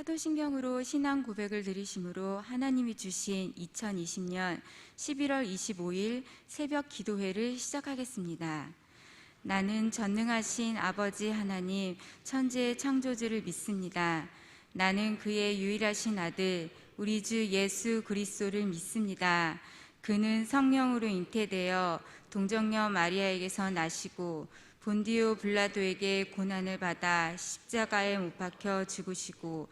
사도신경으로 신앙 고백을 드리심으로 하나님이 주신 2020년 11월 25일 새벽 기도회를 시작하겠습니다. 나는 전능하신 아버지 하나님 천지의 창조주를 믿습니다. 나는 그의 유일하신 아들 우리 주 예수 그리스도를 믿습니다. 그는 성령으로 잉태되어 동정녀 마리아에게서 나시고 본디오 빌라도에게 고난을 받아 십자가에 못 박혀 죽으시고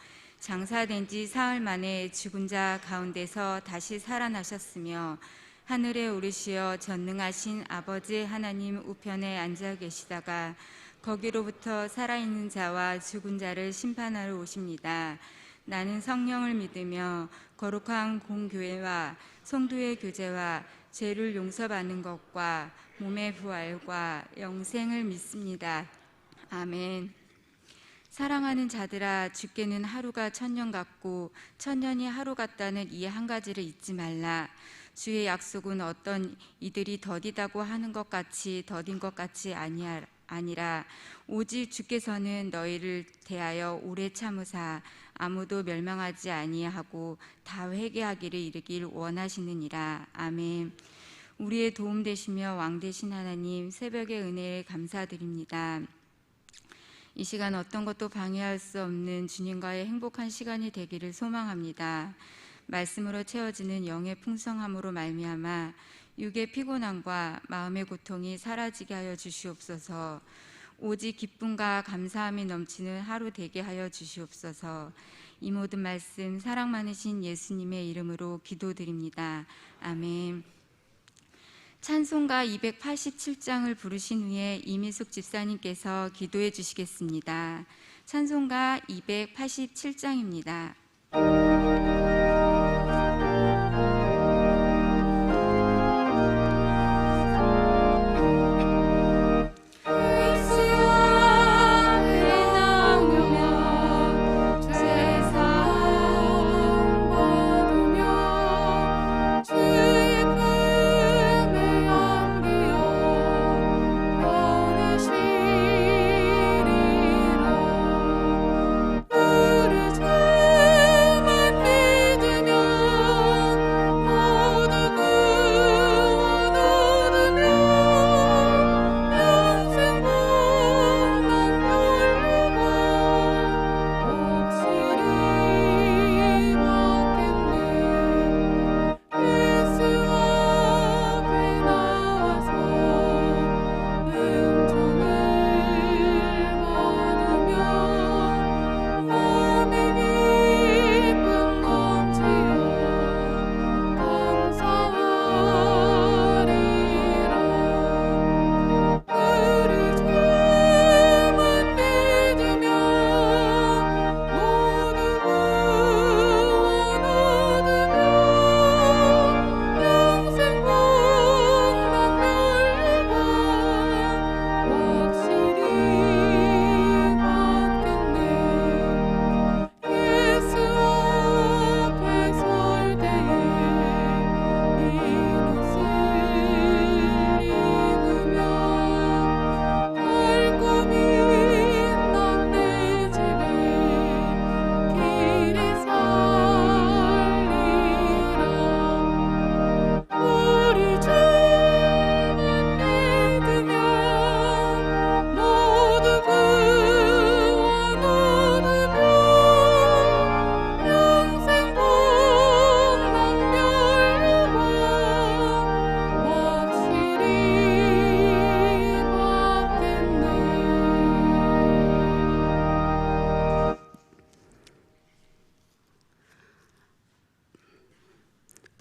장사된 지 사흘 만에 죽은 자 가운데서 다시 살아나셨으며 하늘에 오르시어 전능하신 아버지 하나님 우편에 앉아 계시다가 거기로부터 살아있는 자와 죽은 자를 심판하러 오십니다. 나는 성령을 믿으며 거룩한 공교회와 성도의 교제와 죄를 용서받는 것과 몸의 부활과 영생을 믿습니다. 아멘. 사랑하는 자들아, 주께는 하루가 천년 같고 천년이 하루 같다는 이 한 가지를 잊지 말라. 주의 약속은 어떤 이들이 더디다고 하는 것 같이 더딘 것 같이 아니라 오직 주께서는 너희를 대하여 오래 참으사 아무도 멸망하지 아니하고 다 회개하기를 이르길 원하시느니라. 아멘. 우리의 도움 되시며 왕 되신 하나님, 새벽의 은혜에 감사드립니다. 이 시간 어떤 것도 방해할 수 없는 주님과의 행복한 시간이 되기를 소망합니다. 말씀으로 채워지는 영의 풍성함으로 말미암아 육의 피곤함과 마음의 고통이 사라지게 하여 주시옵소서. 오직 기쁨과 감사함이 넘치는 하루 되게 하여 주시옵소서. 이 모든 말씀 사랑 많으신 예수님의 이름으로 기도드립니다. 아멘. 찬송가 287장을 부르신 후에 이미숙 집사님께서 기도해 주시겠습니다. 찬송가 287장입니다.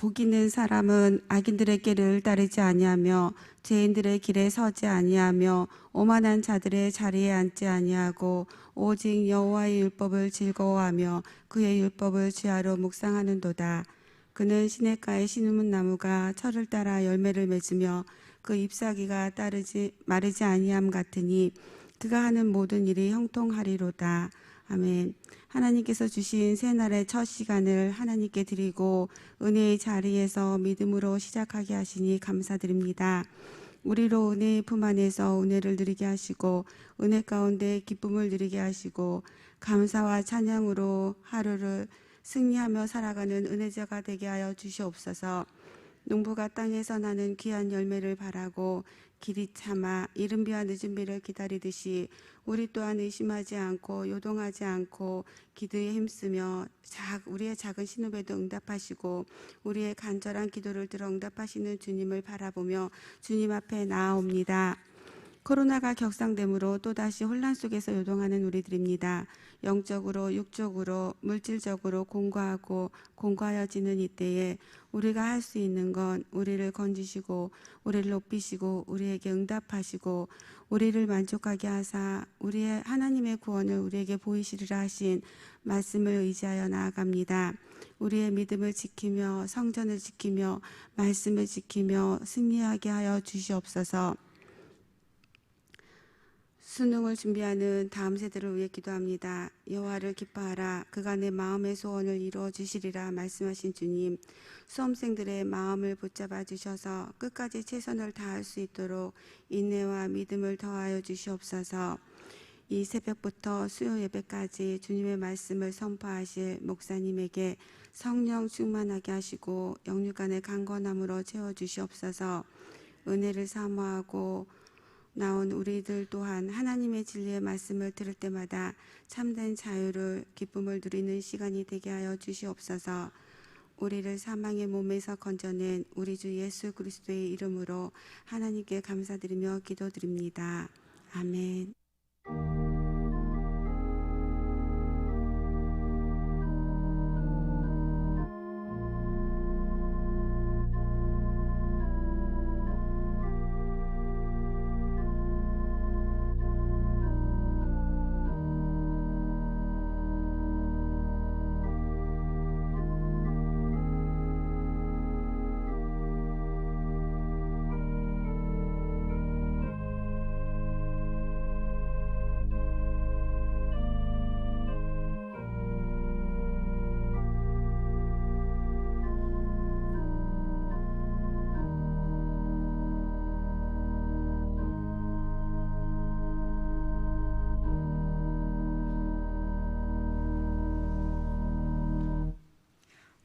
복 있는 사람은 악인들의 길을 따르지 아니하며 죄인들의 길에 서지 아니하며 오만한 자들의 자리에 앉지 아니하고 오직 여호와의 율법을 즐거워하며 그의 율법을 주야로 묵상하는도다. 그는 시냇가에 심은 나무가 철을 따라 열매를 맺으며 그 잎사귀가 마르지 아니함 같으니 그가 하는 모든 일이 형통하리로다. 아멘. 하나님께서 주신 새날의 첫 시간을 하나님께 드리고 은혜의 자리에서 믿음으로 시작하게 하시니 감사드립니다. 우리로 은혜의 품 안에서 은혜를 누리게 하시고 은혜 가운데 기쁨을 누리게 하시고 감사와 찬양으로 하루를 승리하며 살아가는 은혜자가 되게 하여 주시옵소서. 농부가 땅에서 나는 귀한 열매를 바라고 길이 참아 이른 비와 늦은 비를 기다리듯이 우리 또한 의심하지 않고 요동하지 않고 기도에 힘쓰며 우리의 작은 신음에도 응답하시고 우리의 간절한 기도를 들어 응답하시는 주님을 바라보며 주님 앞에 나아옵니다. 코로나가 격상되므로 또다시 혼란 속에서 요동하는 우리들입니다. 영적으로, 육적으로, 물질적으로 공고하여지는 이때에 우리가 할 수 있는 건 우리를 건지시고 우리를 높이시고 우리에게 응답하시고 우리를 만족하게 하사 우리의 하나님의 구원을 우리에게 보이시리라 하신 말씀을 의지하여 나아갑니다. 우리의 믿음을 지키며 성전을 지키며 말씀을 지키며 승리하게 하여 주시옵소서. 수능을 준비하는 다음 세대를 위해 기도합니다. 여호와를 기뻐하라. 그가 내 마음의 소원을 이루어 주시리라 말씀하신 주님, 수험생들의 마음을 붙잡아 주셔서 끝까지 최선을 다할 수 있도록 인내와 믿음을 더하여 주시옵소서. 이 새벽부터 수요 예배까지 주님의 말씀을 선포하실 목사님에게 성령 충만하게 하시고 영육간의 강건함으로 채워주시옵소서. 은혜를 사모하고 나온 우리들 또한 하나님의 진리의 말씀을 들을 때마다 참된 자유를 기쁨을 누리는 시간이 되게 하여 주시옵소서. 우리를 사망의 몸에서 건져낸 우리 주 예수 그리스도의 이름으로 하나님께 감사드리며 기도드립니다. 아멘.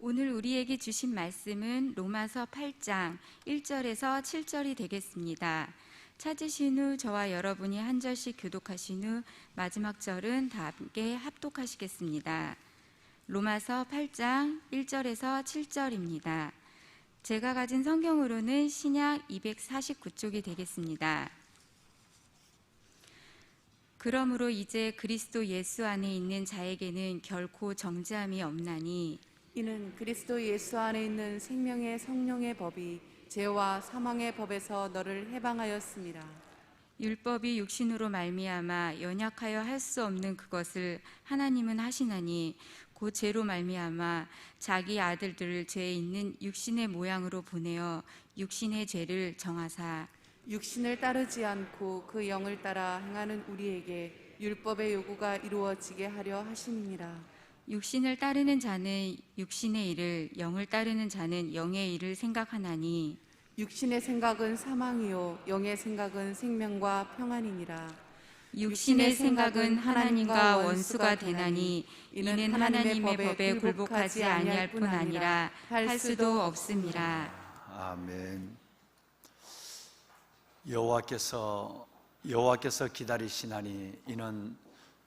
오늘 우리에게 주신 말씀은 로마서 8장 1절에서 7절이 되겠습니다. 찾으신 후 저와 여러분이 한 절씩 교독하신 후 마지막 절은 다 함께 합독하시겠습니다. 로마서 8장 1절에서 7절입니다. 제가 가진 성경으로는 신약 249쪽이 되겠습니다. 그러므로 이제 그리스도 예수 안에 있는 자에게는 결코 정죄함이 없나니 이는 그리스도 예수 안에 있는 생명의 성령의 법이 죄와 사망의 법에서 너를 해방하였습니다. 율법이 육신으로 말미암아 연약하여 할 수 없는 그것을 하나님은 하시나니 곧 죄로 말미암아 자기 아들들을 죄에 있는 육신의 모양으로 보내어 육신의 죄를 정하사 육신을 따르지 않고 그 영을 따라 행하는 우리에게 율법의 요구가 이루어지게 하려 하심이니라. 육신을 따르는 자는 육신의 일을, 영을 따르는 자는 영의 일을 생각하나니 육신의 생각은 사망이요 영의 생각은 생명과 평안이니라. 육신의 생각은 하나님과 원수가 되나니 이는 하나님의 법에 굴복하지 아니할 뿐 아니라 할 수도 없음이라. 아멘. 여호와께서 기다리시나니 이는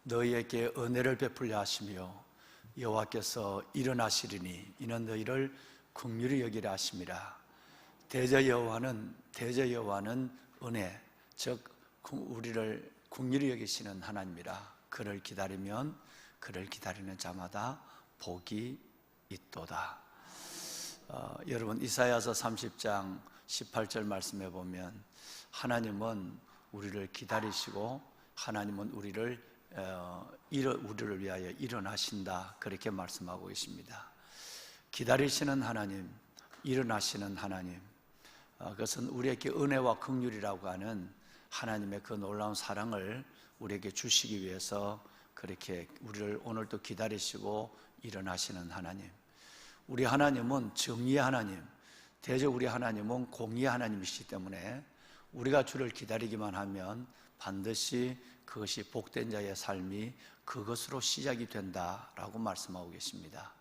너희에게 은혜를 베풀려 하시며 여호와께서 일어나시리니 이는 너희를 긍휼히 여기려 하심이라. 대저 여호와는 은혜, 즉 우리를 긍휼히 여기시는 하나님이라. 그를 기다리면 그를 기다리는 자마다 복이 있도다. 여러분 이사야서 30장 18절 말씀해 보면 하나님은 우리를 기다리시고 하나님은 우리를 위하여 일어나신다, 그렇게 말씀하고 있습니다. 기다리시는 하나님, 일어나시는 하나님, 그것은 우리에게 은혜와 긍휼이라고 하는 하나님의 그 놀라운 사랑을 우리에게 주시기 위해서 그렇게 우리를 오늘도 기다리시고 일어나시는 하나님. 우리 하나님은 정의의 하나님, 대저 우리 하나님은 공의의 하나님이시기 때문에 우리가 주를 기다리기만 하면 반드시 그것이 복된 자의 삶이 그것으로 시작이 된다라고 말씀하고 계십니다.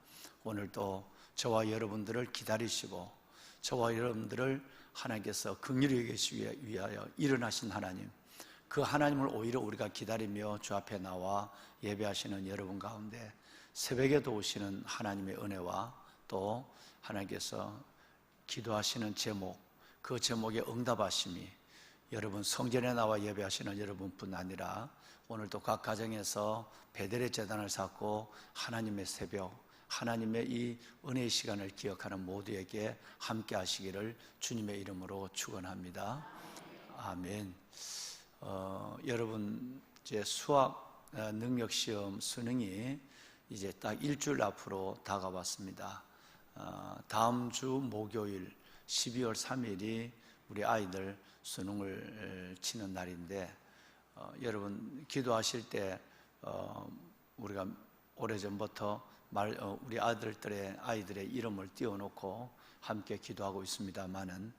오늘도 저와 여러분들을 기다리시고 저와 여러분들을 하나님께서 긍휼히 여기시기 위하여 일어나신 하나님, 그 하나님을 오히려 우리가 기다리며 주 앞에 나와 예배하시는 여러분 가운데 새벽에도 오시는 하나님의 은혜와 또 하나님께서 기도하시는 제목, 그 제목에 응답하심이 여러분 성전에 나와 예배하시는 여러분뿐 아니라 오늘도 각 가정에서 베델의 제단을 쌓고 하나님의 새벽, 하나님의 이 은혜의 시간을 기억하는 모두에게 함께 하시기를 주님의 이름으로 축원합니다. 아멘. 여러분 이제 수학 능력 시험 수능이 이제 딱 일주일 앞으로 다가왔습니다. 다음 주 목요일 12월 3일이 우리 아이들 수능을 치는 날인데 여러분 기도하실 때 우리가 오래전부터 우리 아이들의 이름을 띄워놓고 함께 기도하고 있습니다만은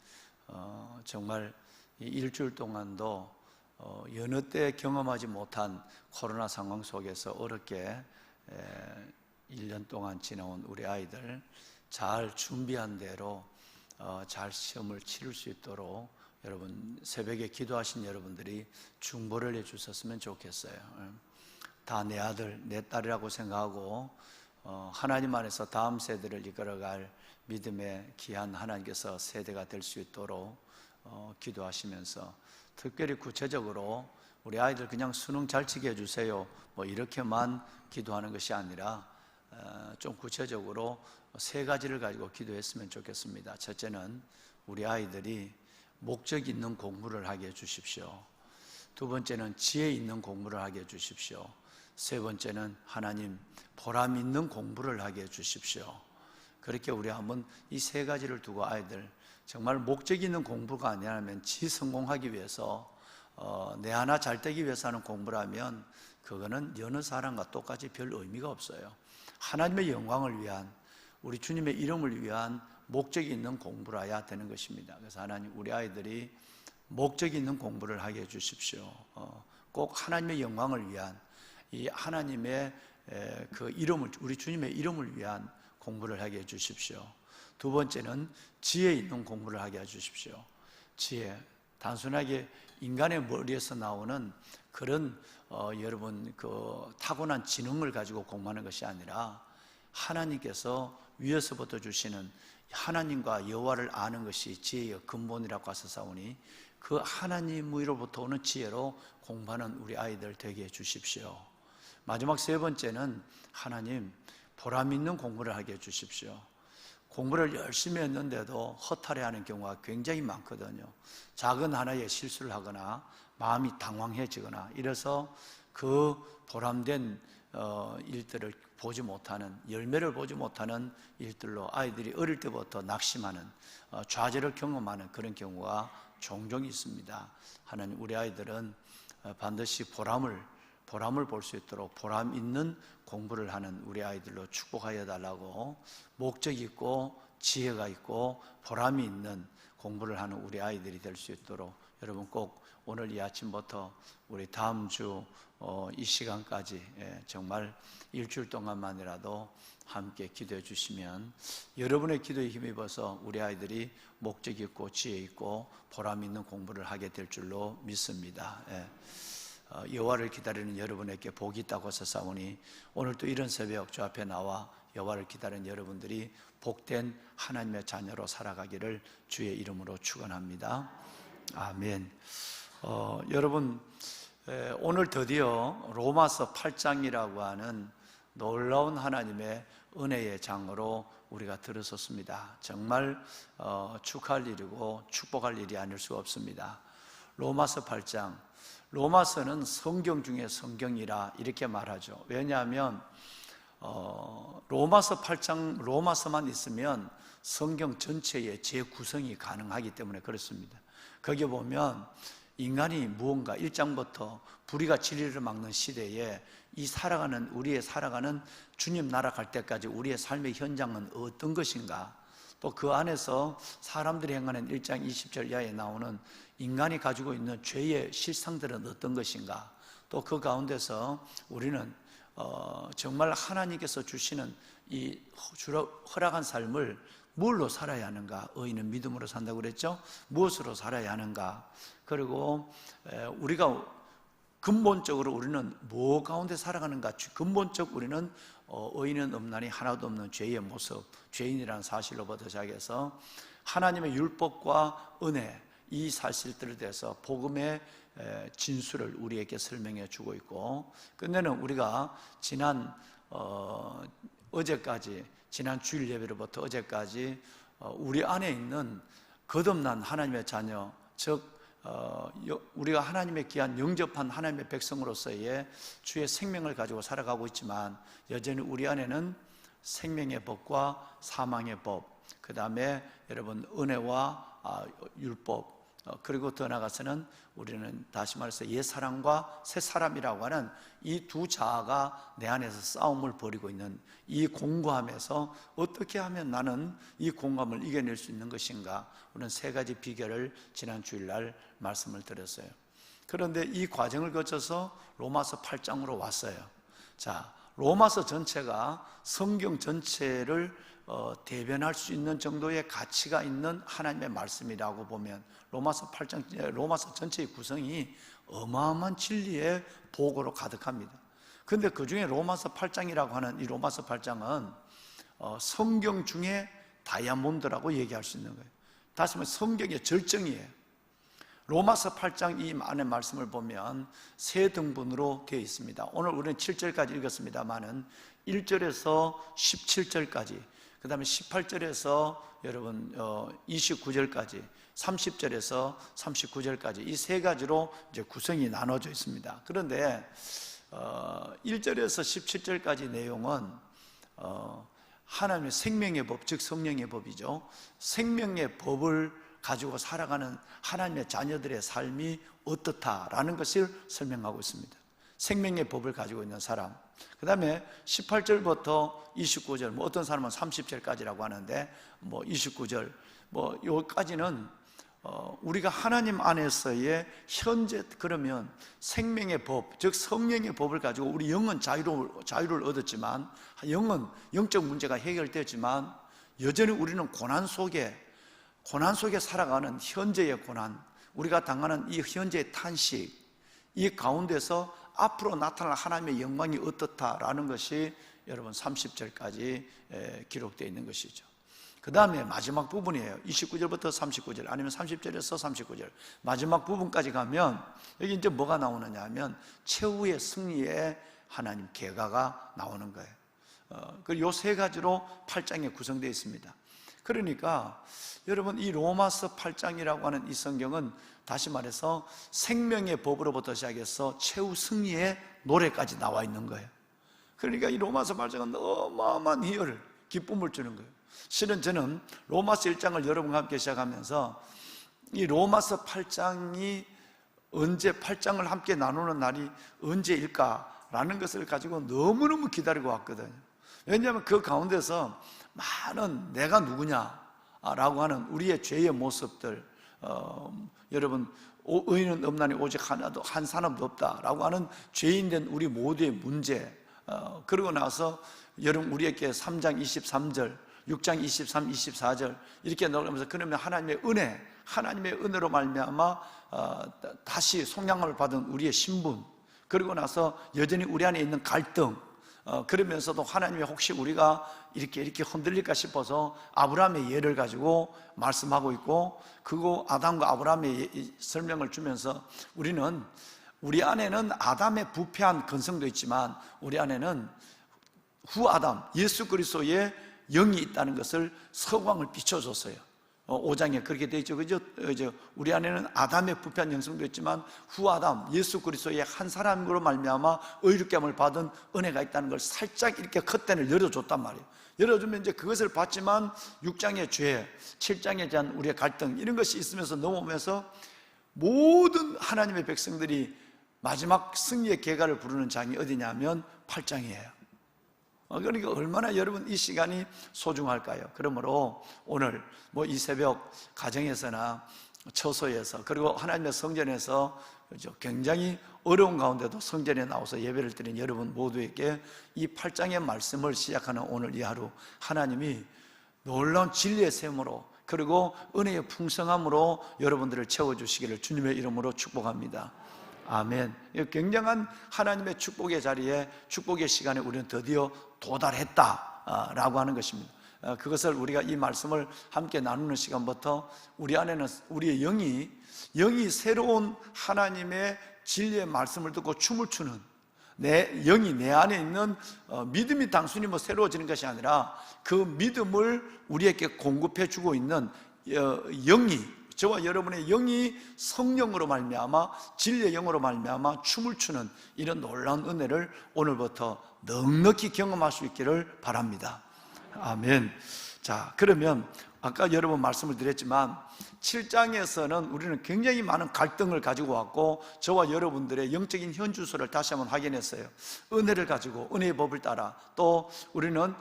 정말 이 일주일 동안도 여느 때 경험하지 못한 코로나 상황 속에서 어렵게 1년 동안 지나온 우리 아이들 잘 준비한 대로 잘 시험을 치를 수 있도록 여러분 새벽에 기도하신 여러분들이 중보를 해주셨으면 좋겠어요. 다 내 아들, 내 딸이라고 생각하고 하나님 안에서 다음 세대를 이끌어갈 믿음의 귀한 하나님께서 세대가 될 수 있도록 기도하시면서 특별히 구체적으로 우리 아이들 그냥 수능 잘 치게 해주세요 뭐 이렇게만 기도하는 것이 아니라 좀 구체적으로 세 가지를 가지고 기도했으면 좋겠습니다. 첫째는 우리 아이들이 목적 있는 공부를 하게 해주십시오. 두 번째는 지혜 있는 공부를 하게 해주십시오. 세 번째는 하나님 보람 있는 공부를 하게 해주십시오. 그렇게 우리 한번 이 세 가지를 두고 아이들 정말 목적 있는 공부가 아니라면 지 성공하기 위해서 내 하나 잘 되기 위해서 하는 공부라면 그거는 여느 사람과 똑같이 별 의미가 없어요. 하나님의 영광을 위한 우리 주님의 이름을 위한 목적이 있는 공부라야 되는 것입니다. 그래서 하나님 우리 아이들이 목적 있는 공부를 하게 해주십시오. 꼭 하나님의 영광을 위한 이 하나님의 그 이름을 우리 주님의 이름을 위한 공부를 하게 해주십시오. 두 번째는 지혜 있는 공부를 하게 해주십시오. 지혜 단순하게 인간의 머리에서 나오는 그런 여러분 그 타고난 지능을 가지고 공부하는 것이 아니라 하나님께서 위에서부터 주시는 하나님과 여호와를 아는 것이 지혜의 근본이라고 하셨사오니 그 하나님으로부터 오는 지혜로 공부하는 우리 아이들 되게 해주십시오. 마지막 세 번째는 하나님 보람 있는 공부를 하게 해주십시오. 공부를 열심히 했는데도 허탈해하는 경우가 굉장히 많거든요. 작은 하나의 실수를 하거나 마음이 당황해지거나 이래서 그 보람된 일들을 보지 못하는 열매를 보지 못하는 일들로 아이들이 어릴 때부터 낙심하는 좌절을 경험하는 그런 경우가 종종 있습니다. 하나님 우리 아이들은 반드시 보람을 볼 수 있도록 보람 있는 공부를 하는 우리 아이들로 축복하여 달라고 목적 있고 지혜가 있고 보람이 있는 공부를 하는 우리 아이들이 될 수 있도록 여러분 꼭 오늘 이 아침부터 우리 다음 주 이 시간까지 정말 일주일 동안만이라도 함께 기도해 주시면 여러분의 기도에 힘입어서 우리 아이들이 목적 있고 지혜 있고 보람 있는 공부를 하게 될 줄로 믿습니다. 여호와를 기다리는 여러분에게 복이 있다고 하셨사오니 오늘 또 이런 새벽 주 앞에 나와 여호와를 기다리는 여러분들이 복된 하나님의 자녀로 살아가기를 주의 이름으로 축원합니다. 아멘. 여러분 오늘 드디어 로마서 8장이라고 하는 놀라운 하나님의 은혜의 장으로 우리가 들어섰습니다. 정말 축하할 일이고 축복할 일이 아닐 수가 없습니다. 로마서 8장 로마서는 성경 중에 성경이라 이렇게 말하죠. 왜냐하면 로마서 8장 로마서만 있으면 성경 전체의 재구성이 가능하기 때문에 그렇습니다. 거기 보면 인간이 무언가 1장부터 불의가 진리를 막는 시대에 우리의 살아가는 주님 나라 갈 때까지 우리의 삶의 현장은 어떤 것인가, 또 그 안에서 사람들이 행하는 1장 20절 이하에 나오는 인간이 가지고 있는 죄의 실상들은 어떤 것인가, 또 그 가운데서 우리는 정말 하나님께서 주시는 이 허락한 삶을 뭘로 살아야 하는가? 의인은 믿음으로 산다고 그랬죠? 무엇으로 살아야 하는가? 그리고 우리가 근본적으로 우리는 뭐 가운데 살아가는가? 근본적 우리는 의인은 없나니 하나도 없는 죄의 모습, 죄인이라는 사실로부터 시작해서 하나님의 율법과 은혜, 이 사실들에 대해서 복음의 진수를 우리에게 설명해 주고 있고, 끝내는 우리가 지난 어제까지, 지난 주일 예배로부터 어제까지 우리 안에 있는 거듭난 하나님의 자녀, 즉 우리가 하나님의 귀한 영접한 하나님의 백성으로서의 주의 생명을 가지고 살아가고 있지만, 여전히 우리 안에는 생명의 법과 사망의 법, 그 다음에 여러분 은혜와 율법, 그리고 더 나아가서는 우리는 다시 말해서 옛사람과 새사람이라고 하는 이 두 자아가 내 안에서 싸움을 벌이고 있는 이 공고함에서 어떻게 하면 나는 이 공감을 이겨낼 수 있는 것인가? 우리는 세 가지 비결을 지난 주일날 말씀을 드렸어요. 그런데 이 과정을 거쳐서 로마서 8장으로 왔어요. 자, 로마서 전체가 성경 전체를 대변할 수 있는 정도의 가치가 있는 하나님의 말씀이라고 보면 로마서 8장, 로마서 전체의 구성이 어마어마한 진리의 보고로 가득합니다. 그런데 그 중에 로마서 8장이라고 하는 이 로마서 8장은 성경 중에 다이아몬드라고 얘기할 수 있는 거예요. 다시 말해 성경의 절정이에요. 로마서 8장 이 안의 말씀을 보면 세 등분으로 되어 있습니다. 오늘 우리는 7절까지 읽었습니다만은 1절에서 17절까지, 그 다음에 18절에서 여러분 29절까지, 30절에서 39절까지 이 세 가지로 이제 구성이 나눠져 있습니다. 그런데 1절에서 17절까지 내용은 하나님의 생명의 법, 즉 성령의 법이죠. 생명의 법을 가지고 살아가는 하나님의 자녀들의 삶이 어떻다라는 것을 설명하고 있습니다. 생명의 법을 가지고 있는 사람, 그 다음에 18절부터 29절, 어떤 사람은 30절까지라고 하는데 29절, 여기까지는 우리가 하나님 안에서의 현재, 그러면 생명의 법, 즉 성령의 법을 가지고 우리 영은 자유를 얻었지만, 영은 영적 문제가 해결되었지만 여전히 우리는 고난 속에 살아가는 현재의 고난, 우리가 당하는 이 현재의 탄식, 이 가운데서 앞으로 나타날 하나님의 영광이 어떻다라는 것이 여러분 30절까지 기록되어 있는 것이죠. 그 다음에 마지막 부분이에요. 29절부터 39절, 아니면 30절에서 39절 마지막 부분까지 가면 여기 이제 뭐가 나오느냐 하면 최후의 승리의 하나님 계가가 나오는 거예요. 요 세 가지로 8장에 구성되어 있습니다. 그러니까 여러분, 이 로마서 8장이라고 하는 이 성경은 다시 말해서 생명의 법으로부터 시작해서 최후 승리의 노래까지 나와 있는 거예요. 그러니까 이 로마서 8장은 어마어마한 희열, 기쁨을 주는 거예요. 실은 저는 로마서 1장을 여러분과 함께 시작하면서 이 로마서 8장이 언제, 8장을 함께 나누는 날이 언제일까라는 것을 가지고 너무너무 기다리고 왔거든요. 왜냐하면 그 가운데서 많은 내가 누구냐라고 하는 우리의 죄의 모습들, 여러분 의인은 없나니 오직 한 사람도 없다라고 하는 죄인된 우리 모두의 문제, 그러고 나서 여러분 우리에게 3장 23절, 6장 23, 24절 이렇게 나오면서 그러면 하나님의 은혜로 말미암아 다시 속량을 받은 우리의 신분, 그리고 나서 여전히 우리 안에 있는 갈등, 그러면서도 하나님이 혹시 우리가 이렇게 흔들릴까 싶어서 아브라함의 예를 가지고 말씀하고 있고, 그거 아담과 아브라함의 설명을 주면서 우리 안에는 아담의 부패한 근성도 있지만 우리 안에는 후 아담 예수 그리스도의 영이 있다는 것을 서광을 비춰줬어요. 5장에 그렇게 되어 있죠. 그죠? 우리 안에는 아담의 부패한 영성도 있지만 후 아담 예수 그리스도의 한 사람으로 말미암아 의롭게 함을 받은 은혜가 있다는 걸 살짝 이렇게 컷댄을 열어줬단 말이에요. 열어주면 이제 그것을 봤지만 6장의 죄, 7장에 대한 우리의 갈등, 이런 것이 있으면서 넘어오면서 모든 하나님의 백성들이 마지막 승리의 계가를 부르는 장이 어디냐면 8장이에요. 그러니까 얼마나 여러분 이 시간이 소중할까요? 그러므로 오늘 이 새벽 가정에서나 처소에서, 그리고 하나님의 성전에서 그렇죠? 굉장히 어려운 가운데도 성전에 나와서 예배를 드린 여러분 모두에게 이 8장의 말씀을 시작하는 오늘 이 하루, 하나님이 놀라운 진리의 샘으로 그리고 은혜의 풍성함으로 여러분들을 채워주시기를 주님의 이름으로 축복합니다. 아멘. 굉장한 하나님의 축복의 자리에, 축복의 시간에 우리는 드디어 도달했다라고 하는 것입니다. 그것을 우리가 이 말씀을 함께 나누는 시간부터 우리 안에는 우리의 영이 새로운 하나님의 진리의 말씀을 듣고 춤을 추는, 내 영이 내 안에 있는 믿음이 단순히 새로워지는 것이 아니라 그 믿음을 우리에게 공급해 주고 있는 영이, 저와 여러분의 영이 성령으로 말미암아, 진리의 영으로 말미암아 춤을 추는 이런 놀라운 은혜를 오늘부터 넉넉히 경험할 수 있기를 바랍니다. 아멘. 자, 그러면 아까 여러분 말씀을 드렸지만 7장에서는 우리는 굉장히 많은 갈등을 가지고 왔고, 저와 여러분들의 영적인 현주소를 다시 한번 확인했어요. 은혜를 가지고 은혜의 법을 따라, 또 우리는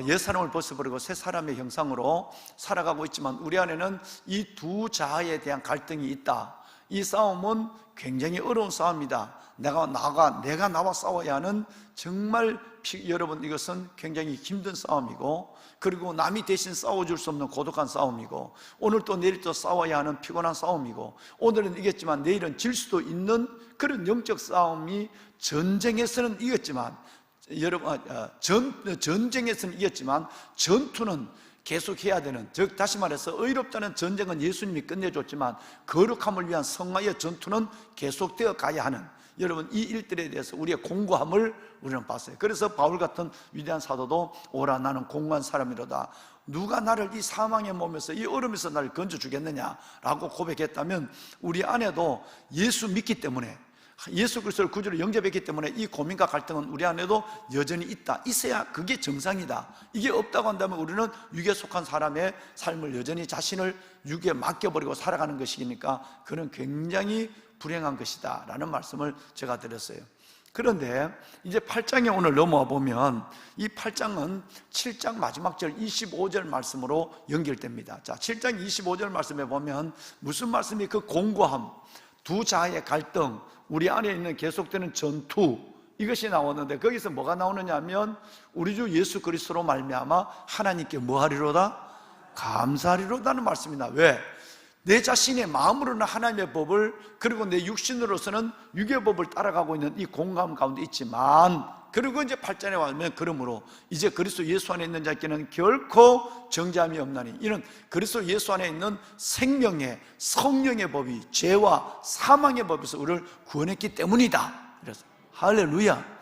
옛 사람을 벗어버리고 새 사람의 형상으로 살아가고 있지만 우리 안에는 이 두 자아에 대한 갈등이 있다. 이 싸움은 굉장히 어려운 싸움이다. 내가 나와 싸워야 하는, 정말 여러분 이것은 굉장히 힘든 싸움이고, 그리고 남이 대신 싸워줄 수 없는 고독한 싸움이고, 오늘 또 내일 또 싸워야 하는 피곤한 싸움이고, 오늘은 이겼지만 내일은 질 수도 있는 그런 영적 싸움이, 전쟁에서는 이겼지만 여러분, 전쟁에서는 이겼지만 전투는 계속해야 되는, 즉 다시 말해서 의롭다는 전쟁은 예수님이 끝내줬지만 거룩함을 위한 성화의 전투는 계속되어 가야 하는, 여러분 이 일들에 대해서 우리의 공고함을 우리는 봤어요. 그래서 바울 같은 위대한 사도도 오라 나는 공고한 사람이로다, 누가 나를 이 사망의 몸에서 이 얼음에서 나를 건져주겠느냐라고 고백했다면, 우리 안에도 예수 믿기 때문에, 예수 그리스도를 구주로 영접했기 때문에 이 고민과 갈등은 우리 안에도 여전히 있다, 있어야 그게 정상이다. 이게 없다고 한다면 우리는 육에 속한 사람의 삶을 여전히 자신을 육에 맡겨버리고 살아가는 것이니까 그는 굉장히 불행한 것이다 라는 말씀을 제가 드렸어요. 그런데 이제 8장에 오늘 넘어와 보면 이 8장은 7장 마지막 절 25절 말씀으로 연결됩니다. 자, 7장 25절 말씀에 보면 무슨 말씀이, 그 공고함, 두 자아의 갈등, 우리 안에 있는 계속되는 전투, 이것이 나오는데 거기서 뭐가 나오느냐 하면, 우리 주 예수 그리스도로 말미암아 하나님께 뭐 하리로다? 감사하리로다는 말씀이다. 왜? 내 자신의 마음으로는 하나님의 법을, 그리고 내 육신으로서는 육의 법을 따라가고 있는 이 공감 가운데 있지만, 그리고 이제 8장에 와면 그러므로 이제 그리스도 예수 안에 있는 자에게는 결코 정죄함이 없나니, 이는 그리스도 예수 안에 있는 생명의 성령의 법이 죄와 사망의 법에서 우리를 구원했기 때문이다. 그래서 할렐루야.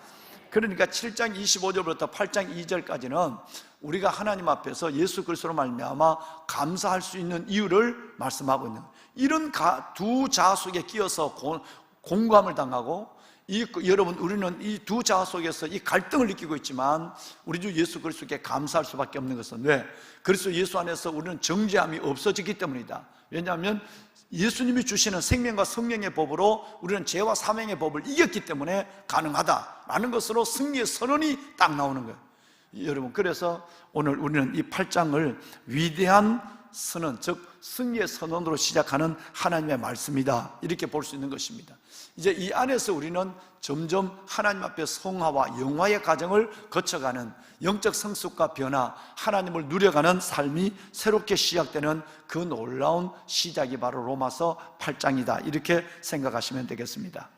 그러니까 7장 25절부터 8장 2절까지는 우리가 하나님 앞에서 예수 그리스도로 말미암아 감사할 수 있는 이유를 말씀하고 있는, 이런 두 자아 속에 끼어서 공감을 당하고, 여러분 우리는 이 두 자아 속에서 이 갈등을 느끼고 있지만 우리 주 예수 그리스도께 감사할 수밖에 없는 것은, 왜? 그리스도 예수 안에서 우리는 정죄함이 없어지기 때문이다. 왜냐하면 예수님이 주시는 생명과 성령의 법으로 우리는 죄와 사망의 법을 이겼기 때문에 가능하다라는 것으로 승리의 선언이 딱 나오는 거예요. 여러분, 그래서 오늘 우리는 이 8장을 위대한 선언, 즉 승리의 선언으로 시작하는 하나님의 말씀이다, 이렇게 볼 수 있는 것입니다. 이제 이 안에서 우리는 점점 하나님 앞에 성화와 영화의 과정을 거쳐가는 영적 성숙과 변화, 하나님을 누려가는 삶이 새롭게 시작되는 그 놀라운 시작이 바로 로마서 8장이다, 이렇게 생각하시면 되겠습니다.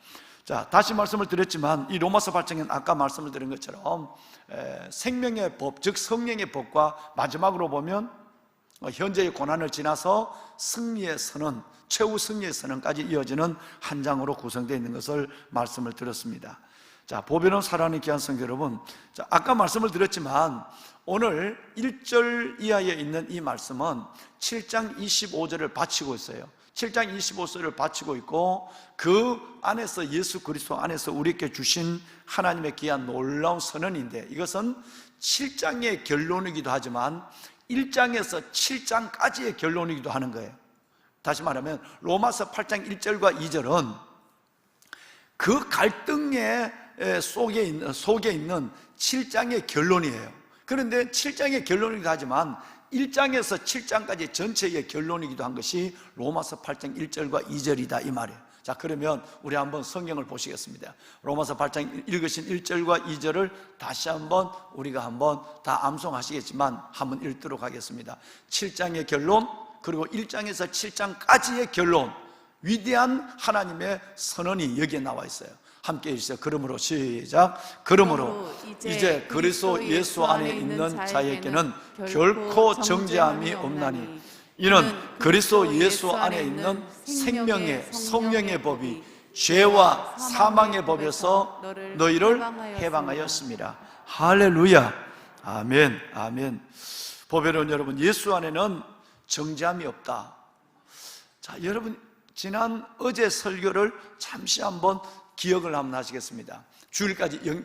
자, 다시 말씀을 드렸지만 이 로마서 8장은 아까 말씀을 드린 것처럼 생명의 법, 즉 성령의 법과 마지막으로 보면 현재의 고난을 지나서 승리의 선언, 최후 승리의 선언까지 이어지는 한 장으로 구성되어 있는 것을 말씀을 드렸습니다. 자, 보배로운 사랑하는 귀한 성도 여러분, 자, 아까 말씀을 드렸지만 오늘 1절 이하에 있는 이 말씀은 7장 25절을 바치고 있어요. 7장 25절을 바치고 있고, 그 안에서 예수 그리스도 안에서 우리에게 주신 하나님의 귀한 놀라운 선언인데, 이것은 7장의 결론이기도 하지만 1장에서 7장까지의 결론이기도 하는 거예요. 다시 말하면 로마서 8장 1절과 2절은 그 갈등의 속에 있는 7장의 결론이에요. 그런데 7장의 결론이기도 하지만 1장에서 7장까지 전체의 결론이기도 한 것이 로마서 8장 1절과 2절이다, 이 말이에요. 자, 그러면 우리 한번 성경을 보시겠습니다. 로마서 8장 읽으신 1절과 2절을 다시 한번 우리가 한번 다 암송하시겠지만 한번 읽도록 하겠습니다. 7장의 결론, 그리고 1장에서 7장까지의 결론, 위대한 하나님의 선언이 여기에 나와 있어요. 함께 해주세요. 그러므로 시작. 그러므로 이제 그리스도 예수 안에 있는 자에게는 결코 정죄함이 없나니 이는 그리스도 예수 안에 있는 생명의 성령의 법이 죄와 사망의 법에서 너희를 해방하였습니다. 할렐루야. 아멘. 아멘. 보배로운 여러분, 예수 안에는 정죄함이 없다. 자, 여러분, 어제 설교를 잠시 한번 기억을 한번 하시겠습니다.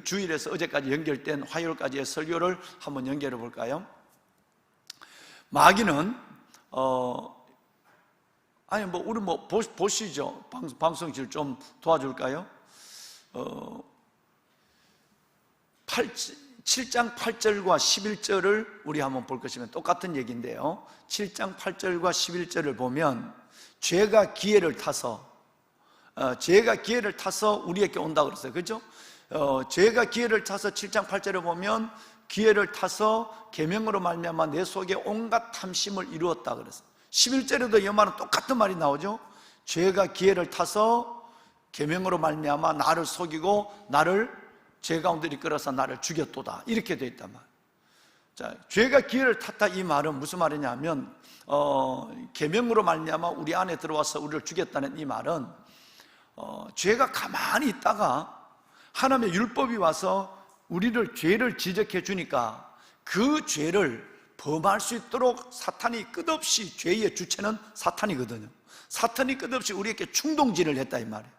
주일에서 어제까지 연결된 화요일까지의 설교를 한번 연결해 볼까요? 마귀는 우리 보시죠. 방송실 좀 도와줄까요? 7장 8절과 11절을 우리 한번 볼 것이면 똑같은 얘기인데요. 7장 8절과 11절을 보면 죄가 기회를 타서 우리에게 온다고 그랬어요. 그렇죠? 죄가 기회를 타서 7장 8절에 보면 기회를 타서 계명으로 말미암아 내 속에 온갖 탐심을 이루었다 그랬어요. 11절에도 이 말은 똑같은 말이 나오죠. 죄가 기회를 타서 계명으로 말미암아 나를 속이고 나를 죄 가운데 이끌어서 나를 죽였도다, 이렇게 되어 있단 말이에요. 자, 죄가 기회를 탔다, 이 말은 무슨 말이냐면 계명으로 말미암아 우리 안에 들어와서 우리를 죽였다는 이 말은 죄가 가만히 있다가 하나님의 율법이 와서 우리를 죄를 지적해 주니까 그 죄를 범할 수 있도록 사탄이 끝없이, 죄의 주체는 사탄이거든요. 사탄이 끝없이 우리에게 충동질을 했다 이 말이에요.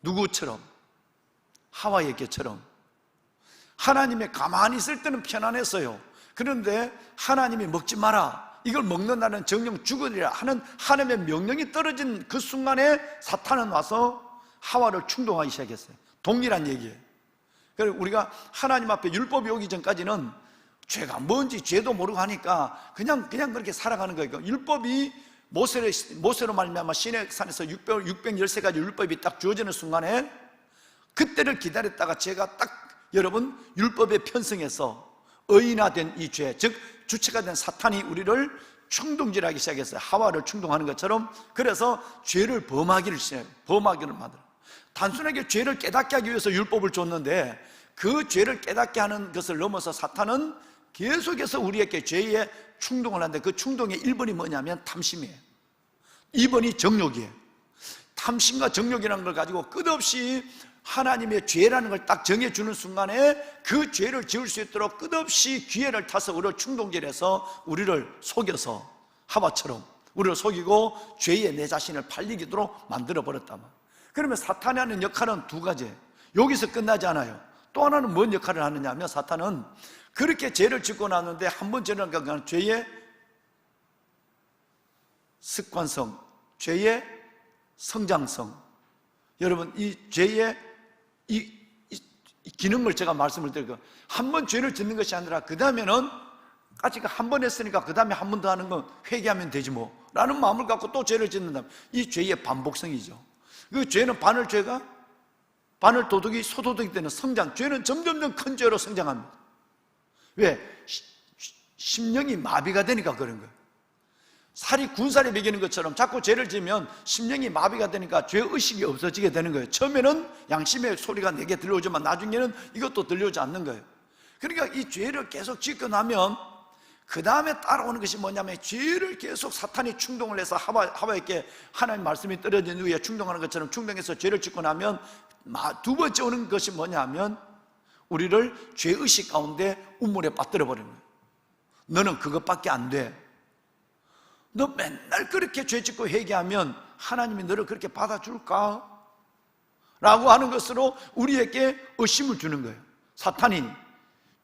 누구처럼? 하와에게처럼. 하나님의 가만히 있을 때는 편안했어요. 그런데 하나님이 먹지 마라, 이걸 먹는 날은 정령 죽으리라 하는 하나님의 명령이 떨어진 그 순간에 사탄은 와서 하와를 충동하기 시작했어요. 동일한 얘기예요. 그래서 우리가 하나님 앞에 율법이 오기 전까지는 죄가 뭔지 죄도 모르고 하니까 그냥 그렇게 살아가는 거예요. 율법이 모세로 말미암아 시내 산에서 613가지 율법이 딱 주어지는 순간에 그때를 기다렸다가 제가 딱 여러분 율법에 편승해서 의인화된 이 죄, 즉 주체가 된 사탄이 우리를 충동질하기 시작했어요. 하와를 충동하는 것처럼. 그래서 죄를 범하기를 만들어. 단순하게 죄를 깨닫게 하기 위해서 율법을 줬는데 그 죄를 깨닫게 하는 것을 넘어서 사탄은 계속해서 우리에게 죄에 충동을 하는데 그 충동의 1번이 뭐냐면 탐심이에요. 2번이 정욕이에요. 탐심과 정욕이라는 걸 가지고 끝없이 하나님의 죄라는 걸 딱 정해주는 순간에 그 죄를 지을 수 있도록 끝없이 기회를 타서 우리를 충동질해서 우리를 속여서 하와처럼 우리를 속이고 죄에 내 자신을 팔리도록 만들어버렸단 말이에요. 그러면 사탄이 하는 역할은 두 가지예요. 여기서 끝나지 않아요. 또 하나는 뭔 역할을 하느냐 하면 사탄은 그렇게 죄를 짓고 나는데 한 번 죄를 하면 죄의 습관성, 죄의 성장성, 여러분 이 죄의 이 기능을 제가 말씀을 드리고, 한 번 죄를 짓는 것이 아니라 그 다음에는 아직 한 번 했으니까 그 다음에 한 번 더 하는 건 회개하면 되지 뭐 라는 마음을 갖고 또 죄를 짓는다. 이 죄의 반복성이죠. 그 죄는 바늘 도둑이 소도둑이 되는 성장, 죄는 점점점 큰 죄로 성장합니다. 왜? 심령이 마비가 되니까 그런 거예요. 살이 군살이 매기는 것처럼 자꾸 죄를 지으면 심령이 마비가 되니까 죄의식이 없어지게 되는 거예요. 처음에는 양심의 소리가 내게 들려오지만 나중에는 이것도 들려오지 않는 거예요. 그러니까 이 죄를 계속 짓고 나면 그 다음에 따라오는 것이 뭐냐면 죄를 계속 사탄이 충동을 해서 하와에게 하나님 말씀이 떨어진 후에 충동하는 것처럼 충동해서 죄를 짓고 나면 두 번째 오는 것이 뭐냐면 우리를 죄의식 가운데 우물에 빠뜨려 버리는 거예요. 너는 그것밖에 안 돼. 너 맨날 그렇게 죄 짓고 회개하면 하나님이 너를 그렇게 받아줄까? 라고 하는 것으로 우리에게 의심을 주는 거예요. 사탄이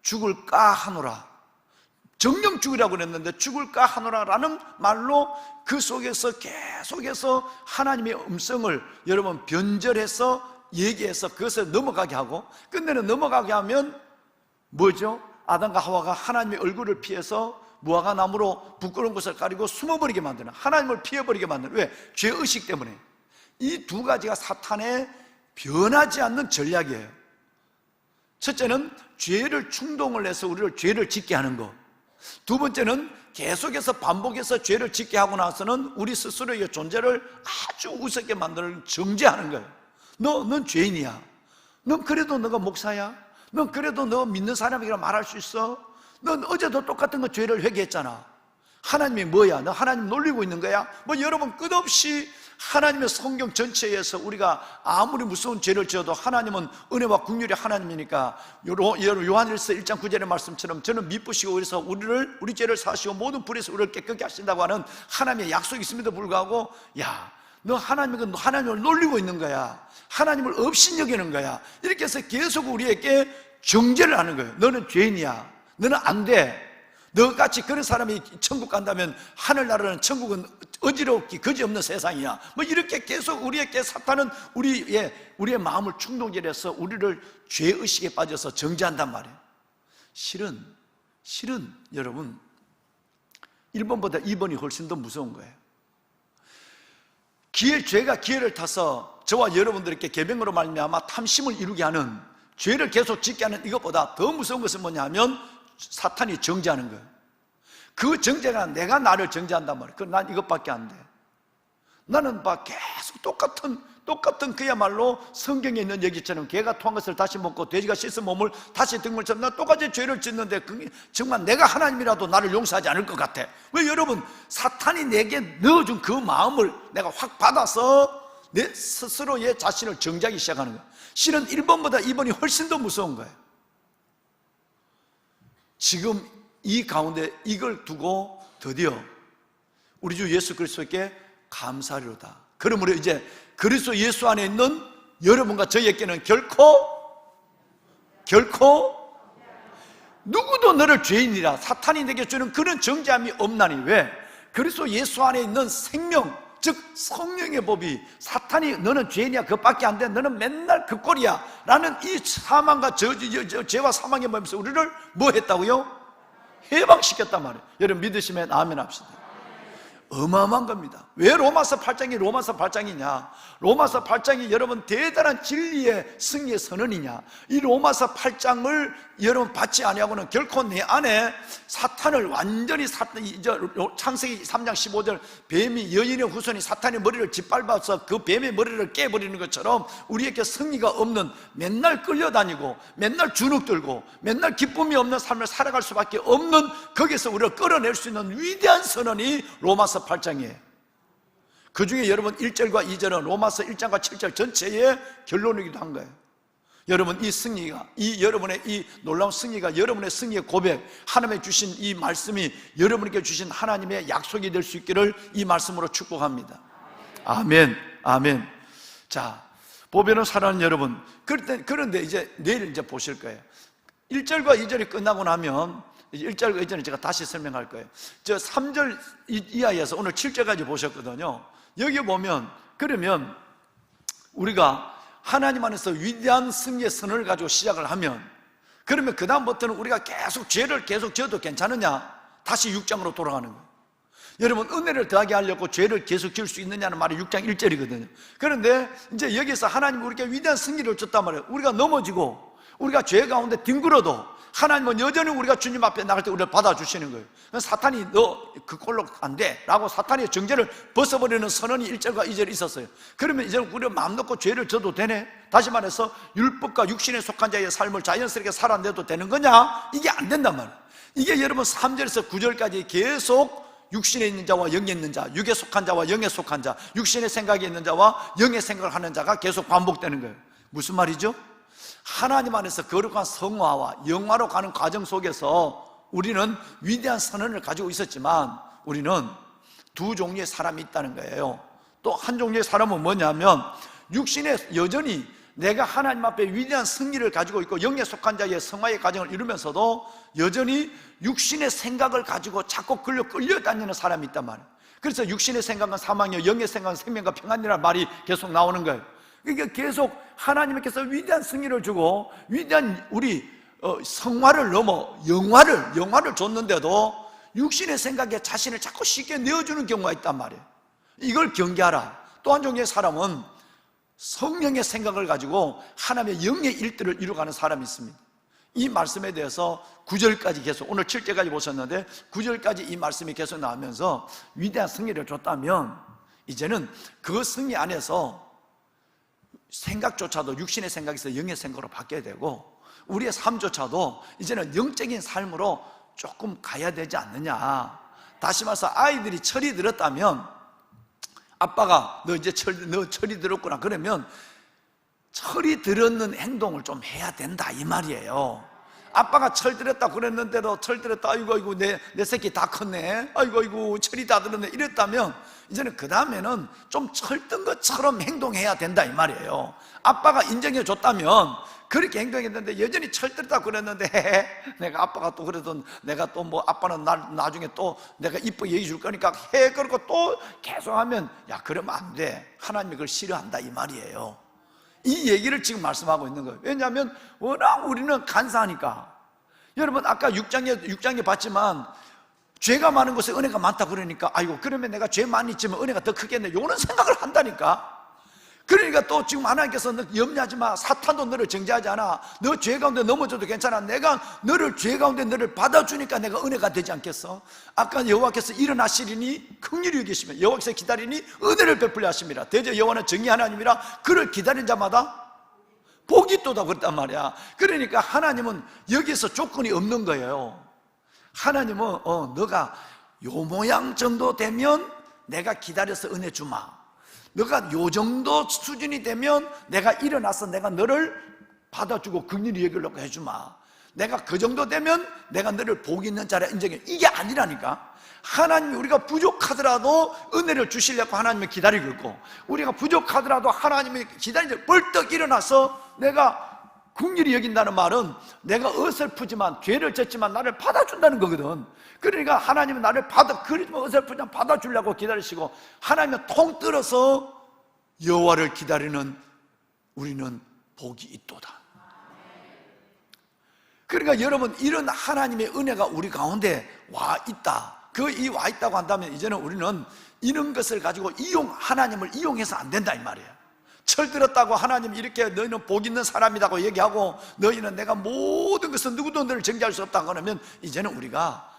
죽을까 하노라, 정령 죽으라고 그랬는데 죽을까 하노라라는 말로 그 속에서 계속해서 하나님의 음성을 여러분 변절해서 얘기해서 그것을 넘어가게 하고, 끝내는 넘어가게 하면 뭐죠? 아담과 하와가 하나님의 얼굴을 피해서 무화과 나무로 부끄러운 것을 가리고 숨어버리게 만드는, 하나님을 피해버리게 만드는. 왜? 죄의식 때문에. 이 두 가지가 사탄의 변하지 않는 전략이에요. 첫째는 죄를 충동을 해서 우리를 죄를 짓게 하는 거. 두 번째는 계속해서 반복해서 죄를 짓게 하고 나서는 우리 스스로의 존재를 아주 우습게 만드는 정죄하는 거예요. 넌 죄인이야. 넌 그래도 너가 목사야. 넌 그래도 너 믿는 사람이라 말할 수 있어. 넌 어제도 똑같은 거 죄를 회개했잖아. 하나님이 뭐야? 너 하나님 놀리고 있는 거야? 뭐 여러분 끝없이 하나님의 성경 전체에서 우리가 아무리 무서운 죄를 지어도 하나님은 은혜와 긍휼의 하나님이니까 요한일서 1장 9절의 말씀처럼 저는 미쁘시고 그래서 우리 죄를 사시고 모든 불에서 우리를 깨끗게 하신다고 하는 하나님의 약속이 있음에도 불구하고 야, 너 하나님을 놀리고 있는 거야. 하나님을 없인 여기는 거야. 이렇게 해서 계속 우리에게 정죄를 하는 거예요. 너는 죄인이야. 너는 안 돼. 너같이 그런 사람이 천국 간다면 하늘나라는 천국은 어지럽기 거지없는 세상이야. 뭐 이렇게 계속 우리에게 사탄은 우리의 마음을 충동질해서 우리를 죄의식에 빠져서 정죄한단 말이에요. 실은 여러분 1번보다 2번이 훨씬 더 무서운 거예요. 죄가 기회를 타서 저와 여러분들에게 계명으로 말미암아 탐심을 이루게 하는, 죄를 계속 짓게 하는 이것보다 더 무서운 것은 뭐냐 하면 사탄이 정죄하는 거예요. 그 정죄가 내가 나를 정죄한단 말이에요. 난 이것밖에 안 돼. 나는 계속 똑같은 그야말로 성경에 있는 얘기처럼 개가 토한 것을 다시 먹고 돼지가 씻은 몸을 다시 든 것처럼 나 똑같이 죄를 짓는데 정말 내가 하나님이라도 나를 용서하지 않을 것 같아. 왜 여러분, 사탄이 내게 넣어준 그 마음을 내가 확 받아서 내 스스로의 자신을 정죄하기 시작하는 거예요. 실은 1번보다 2번이 훨씬 더 무서운 거예요. 지금 이 가운데 이걸 두고 드디어 우리 주 예수 그리스도께 감사하리로다. 그러므로 이제 그리스도 예수 안에 있는 여러분과 저희에게는 결코 누구도 너를 죄인이라 사탄이 내게 주는 그런 정죄함이 없나니. 왜? 그리스도 예수 안에 있는 생명, 즉 성령의 법이 사탄이 너는 죄인이야, 그것밖에 안 돼, 너는 맨날 그 꼴이야 라는 이 사망과 죄와 사망의 법에서 우리를 뭐 했다고요? 해방시켰단 말이에요. 여러분 믿으시면 아멘 합시다. 어마어마한 겁니다. 왜 로마서 8장이냐? 로마서 8장이 여러분 대단한 진리의 승리의 선언이냐? 이 로마서 8장을 여러분 받지 아니하고는 결코 내 안에 사탄을 완전히 창세기 3장 15절 뱀이 여인의 후손이 사탄의 머리를 짓밟아서 그 뱀의 머리를 깨버리는 것처럼 우리에게 승리가 없는, 맨날 끌려다니고 맨날 주눅들고 맨날 기쁨이 없는 삶을 살아갈 수밖에 없는, 거기서 우리를 끌어낼 수 있는 위대한 선언이 로마서 8장이에요. 그 중에 여러분 1절과 2절은 로마서 1장과 7절 전체의 결론이기도 한 거예요. 여러분 이 승리가, 여러분의 이 놀라운 승리가 여러분의 승리의 고백, 하나님의 주신 이 말씀이 여러분에게 주신 하나님의 약속이 될 수 있기를 이 말씀으로 축복합니다. 아멘, 아멘. 자, 보배로 사랑하는 여러분, 그런데 이제 내일 이제 보실 거예요. 1절과 2절이 끝나고 나면 1절과 2절은 제가 다시 설명할 거예요. 저 3절 이하에서 오늘 7절까지 보셨거든요. 여기 보면, 그러면 우리가 하나님 안에서 위대한 승리의 선언을 가지고 시작을 하면, 그러면 그 다음부터는 우리가 계속 죄를 계속 지어도 괜찮으냐? 다시 6장으로 돌아가는 거예요. 여러분 은혜를 더하게 하려고 죄를 계속 지을 수 있느냐는 말이 6장 1절이거든요 그런데 이제 여기서 하나님은 우리에게 위대한 승리를 줬단 말이에요. 우리가 넘어지고 우리가 죄 가운데 뒹굴어도 하나님은 여전히 우리가 주님 앞에 나갈 때 우리를 받아주시는 거예요. 사탄이 너 그 꼴로 안 돼 라고 사탄의 정죄를 벗어버리는 선언이 1절과 2절에 있었어요. 그러면 이제 우리가 마음 놓고 죄를 져도 되네? 다시 말해서 율법과 육신에 속한 자의 삶을 자연스럽게 살아내도 되는 거냐? 이게 안 된단 말이에요. 이게 여러분 3절에서 9절까지 계속 육신에 있는 자와 영에 있는 자, 육에 속한 자와 영에 속한 자, 육신의 생각에 있는 자와 영의 생각을 하는 자가 계속 반복되는 거예요. 무슨 말이죠? 하나님 안에서 거룩한 성화와 영화로 가는 과정 속에서 우리는 위대한 선언을 가지고 있었지만 우리는 두 종류의 사람이 있다는 거예요. 또 한 종류의 사람은 뭐냐면 육신에 여전히 내가 하나님 앞에 위대한 승리를 가지고 있고 영에 속한 자의 성화의 과정을 이루면서도 여전히 육신의 생각을 가지고 자꾸 끌려다니는 사람이 있단 말이에요. 그래서 육신의 생각은 사망이요 영의 생각은 생명과 평안이라는 말이 계속 나오는 거예요. 그러니까 계속 하나님께서 위대한 승리를 주고 위대한 우리 성화를 넘어 영화를 줬는데도 육신의 생각에 자신을 자꾸 쉽게 내어주는 경우가 있단 말이에요. 이걸 경계하라. 또 한 종류의 사람은 성령의 생각을 가지고 하나님의 영의 일들을 이루어가는 사람이 있습니다. 이 말씀에 대해서 9절까지 계속, 오늘 7절까지 보셨는데 9절까지 이 말씀이 계속 나오면서 위대한 승리를 줬다면 이제는 그 승리 안에서 생각조차도 육신의 생각에서 영의 생각으로 바뀌어야 되고, 우리의 삶조차도 이제는 영적인 삶으로 조금 가야 되지 않느냐. 다시 말해서 아이들이 철이 들었다면, 아빠가 너 철이 들었구나 그러면 철이 들었는 행동을 좀 해야 된다 이 말이에요. 아빠가 철 들었다 그랬는데도 철 들었다, 아이고 내 새끼 다 컸네, 아이고 철이 다 들었네 이랬다면 이제는 그 다음에는 좀 철든 것처럼 행동해야 된다 이 말이에요. 아빠가 인정해 줬다면 그렇게 행동했는데 여전히 철들다 그랬는데 내가 아빠가 또 그래도 내가 또 뭐 아빠는 나중에 또 내가 이쁘게 얘기해 줄 거니까 해 그러고 또 계속하면 야 그러면 안 돼. 하나님이 그걸 싫어한다 이 말이에요. 이 얘기를 지금 말씀하고 있는 거예요. 왜냐하면 워낙 우리는 간사하니까. 여러분 아까 6장에 봤지만 죄가 많은 곳에 은혜가 많다 그러니까 아이고 그러면 내가 죄 많이 있지만 은혜가 더 크겠네 이런 생각을 한다니까. 그러니까 또 지금 하나님께서 너 염려하지 마, 사탄도 너를 정죄하지 않아, 너 죄 가운데 넘어져도 괜찮아, 내가 죄 가운데 너를 받아주니까 내가 은혜가 되지 않겠어? 아까 여호와께서 일어나시리니 긍휼히 여기시며 여호와께서 기다리니 은혜를 베풀려 하심이라. 대저 여호와는 정의 하나님이라 그를 기다린 자마다 복이 있도다 그랬단 말이야. 그러니까 하나님은 여기서 조건이 없는 거예요. 하나님은 너가 요 모양 정도 되면 내가 기다려서 은혜 주마, 너가 요 정도 수준이 되면 내가 일어나서 내가 너를 받아주고 긍휼히 여기려고 해주마, 내가 그 정도 되면 내가 너를 복 있는 자라 인정해. 이게 아니라니까. 하나님이 우리가 부족하더라도 은혜를 주시려고 하나님을 기다리고 있고, 우리가 부족하더라도 하나님이 기다리는데 벌떡 일어나서 내가 긍휼히 여긴다는 말은 내가 어설프지만 죄를 졌지만 나를 받아준다는 거거든. 그러니까 하나님은 나를 그러지만 어설프지만 받아주려고 기다리시고, 하나님은 통틀어서 여호와를 기다리는 우리는 복이 있도다. 그러니까 여러분 이런 하나님의 은혜가 우리 가운데 와 있다. 이 와 있다고 한다면 이제는 우리는 이런 것을 가지고 하나님을 이용해서 안 된다 이 말이에요. 철들었다고 하나님 이렇게 너희는 복 있는 사람이라고 얘기하고 너희는 내가 모든 것은 누구도 너를 정죄할 수 없다 그러면 이제는 우리가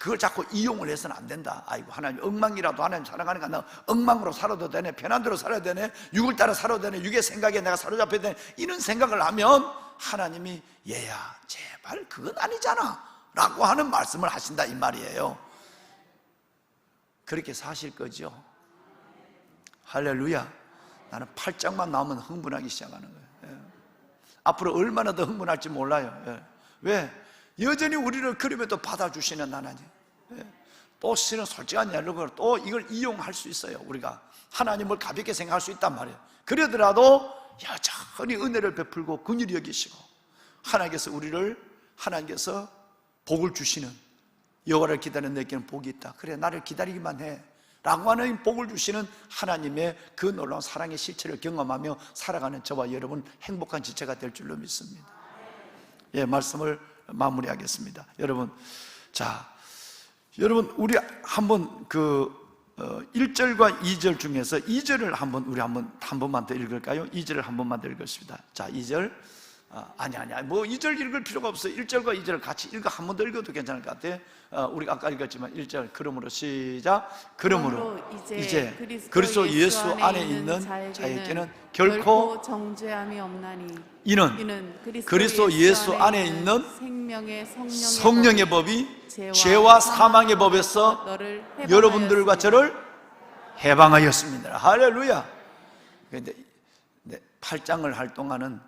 그걸 자꾸 이용을 해서는 안 된다. 아이고 하나님 엉망이라도 하나님 사랑하니까 나 엉망으로 살아도 되네, 편한 대로 살아야 되네, 육을 따라 살아도 되네, 육의 생각에 내가 사로잡혀야 되네, 이런 생각을 하면 하나님이 얘야 제발 그건 아니잖아 라고 하는 말씀을 하신다 이 말이에요. 그렇게 사실 거죠. 할렐루야. 나는 8장만 나오면 흥분하기 시작하는 거예요. 앞으로 얼마나 더 흥분할지 몰라요. 왜? 여전히 우리를 그럼에도 받아주시는 하나님. 또 실은 솔직한 얘기로 또 이걸 이용할 수 있어요. 우리가 하나님을 가볍게 생각할 수 있단 말이에요. 그러더라도 여전히 은혜를 베풀고 긍휼히 여기시고 하나님께서 복을 주시는, 여호와를 기다리는 내게는 복이 있다. 그래 나를 기다리기만 해 라고 하는 복을 주시는 하나님의 그 놀라운 사랑의 실체를 경험하며 살아가는 저와 여러분 행복한 지체가 될 줄로 믿습니다. 말씀을 마무리하겠습니다. 여러분 우리 한번 1절과 2절 중에서 2절을 우리 한 번만 더 읽을까요? 2절을 한 번만 더 읽겠습니다. 자, 2절. 뭐 2절 읽을 필요가 없어요. 1절과 2절을 같이 한 번 더 읽어도 괜찮을 것 같아요. 우리가 아까 읽었지만 1절 그러므로 시작. 그러므로 이제 그리스도 예수 안에 있는 자에게는 결코 정죄함이 없나니 이는 그리스도 예수 안에 있는 성령의 법이 죄와 사망의 법에서 여러분들과 저를 해방하였습니다. 할렐루야. 그런데 8장을 할 동안은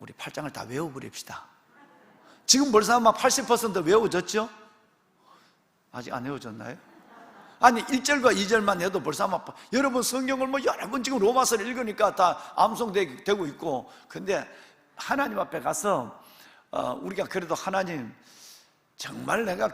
우리 8장을 다 외워버립시다. 지금 벌써 아마 80% 외워졌죠? 아직 안 외워졌나요? 아니 1절과 2절만 해도 벌써 아마 여러분 성경을 뭐 여러 번 지금 로마서를 읽으니까 다 암송되고 있고, 근데 하나님 앞에 가서 우리가 그래도 하나님 정말 내가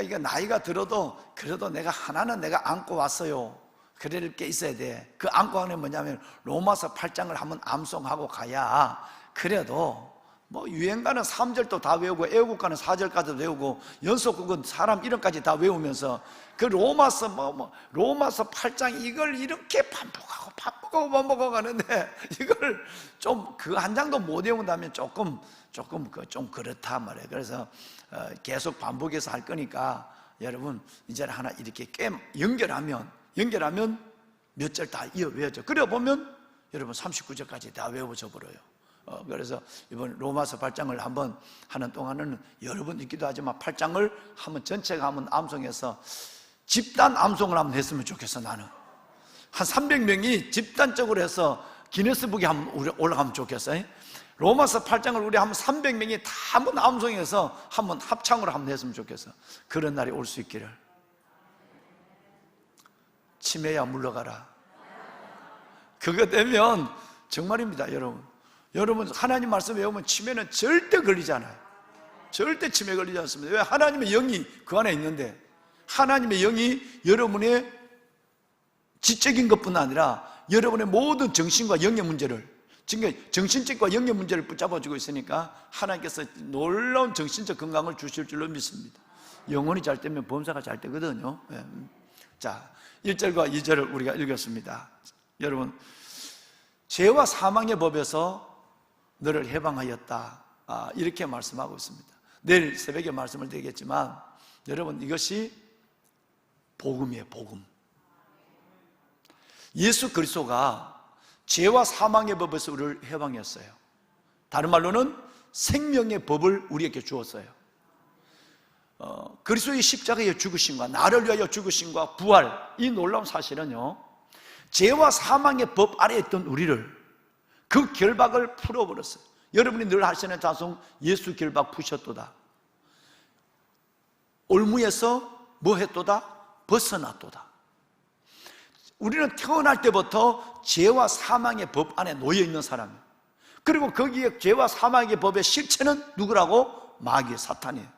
이게 나이가 들어도 그래도 내가 하나는 내가 안고 왔어요. 그럴 게 있어야 돼. 그 안고 하는 게 뭐냐면 로마서 8장을 한번 암송하고 가야 그래도 뭐 유행가는 3절도 다 외우고 애국가는 4절까지도 외우고 연속극은 사람 이름까지 다 외우면서 그 로마서 8장 이걸 이렇게 반복하고 가는데 이걸 좀 그 한 장도 못 외운다면 조금 좀 그렇다 말이에요. 그래서 계속 반복해서 할 거니까 여러분 이제 하나 이렇게 연결하면 몇 절 다 이어 외워져. 그래 보면 여러분 39절까지 다 외워져 버려요. 그래서 이번 로마서 8장을 한번 하는 동안은 여러 번 읽기도 하지만 8장을 한번 전체가 한번 암송해서 집단 암송을 한번 했으면 좋겠어. 나는 한 300명이 집단적으로 해서 기네스북에 한번 올라가면 좋겠어. 로마서 8장을 우리 한번 300명이 다 한번 암송해서 한번 합창으로 한번 했으면 좋겠어. 그런 날이 올 수 있기를. 치매야 물러가라. 그거 되면 정말입니다. 여러분 하나님 말씀 외우면 치매는 절대 걸리지 않아요. 절대 치매 걸리지 않습니다. 왜? 하나님의 영이 그 안에 있는데, 하나님의 영이 여러분의 지적인 것뿐 아니라 여러분의 모든 정신과 영의 문제를, 지금 정신적과 영의 문제를 붙잡아주고 있으니까 하나님께서 놀라운 정신적 건강을 주실 줄로 믿습니다. 영혼이 잘 되면 범사가 잘 되거든요. 자, 1절과 2절을 우리가 읽었습니다. 여러분, 죄와 사망의 법에서 너를 해방하였다, 이렇게 말씀하고 있습니다. 내일 새벽에 말씀을 드리겠지만 여러분, 이것이 복음이에요. 복음. 예수 그리스도가 죄와 사망의 법에서 우리를 해방했어요. 다른 말로는 생명의 법을 우리에게 주었어요. 그리스도의 십자가의 죽으심과 나를 위하여 죽으심과 부활, 이 놀라운 사실은요, 죄와 사망의 법 아래에 있던 우리를, 그 결박을 풀어버렸어요. 여러분이 늘 하시는 찬송, 예수 결박 푸셨도다. 올무에서 뭐 했도다? 벗어났도다. 우리는 태어날 때부터 죄와 사망의 법 안에 놓여있는 사람이에요. 그리고 거기에 죄와 사망의 법의 실체는 누구라고? 마귀, 사탄이에요.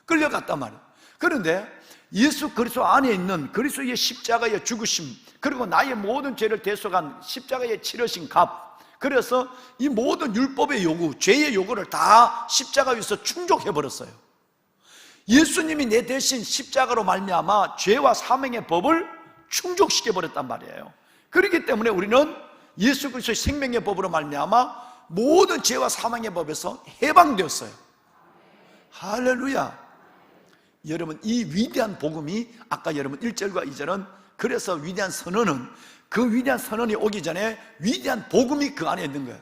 끌려갔단 말이에요. 그런데 예수 그리스도 안에 있는 그리스도의 십자가의 죽으심, 그리고 나의 모든 죄를 대속한 십자가의 치르신 값, 그래서 이 모든 율법의 요구, 죄의 요구를 다 십자가 위에서 충족해버렸어요. 예수님이 내 대신 십자가로 말미암아 죄와 사망의 법을 충족시켜버렸단 말이에요. 그렇기 때문에 우리는 예수 그리스도의 생명의 법으로 말미암아 모든 죄와 사망의 법에서 해방되었어요. 할렐루야. 여러분, 이 위대한 복음이, 아까 여러분 1절과 2절은, 그래서 위대한 선언은, 그 위대한 선언이 오기 전에 위대한 복음이 그 안에 있는 거예요.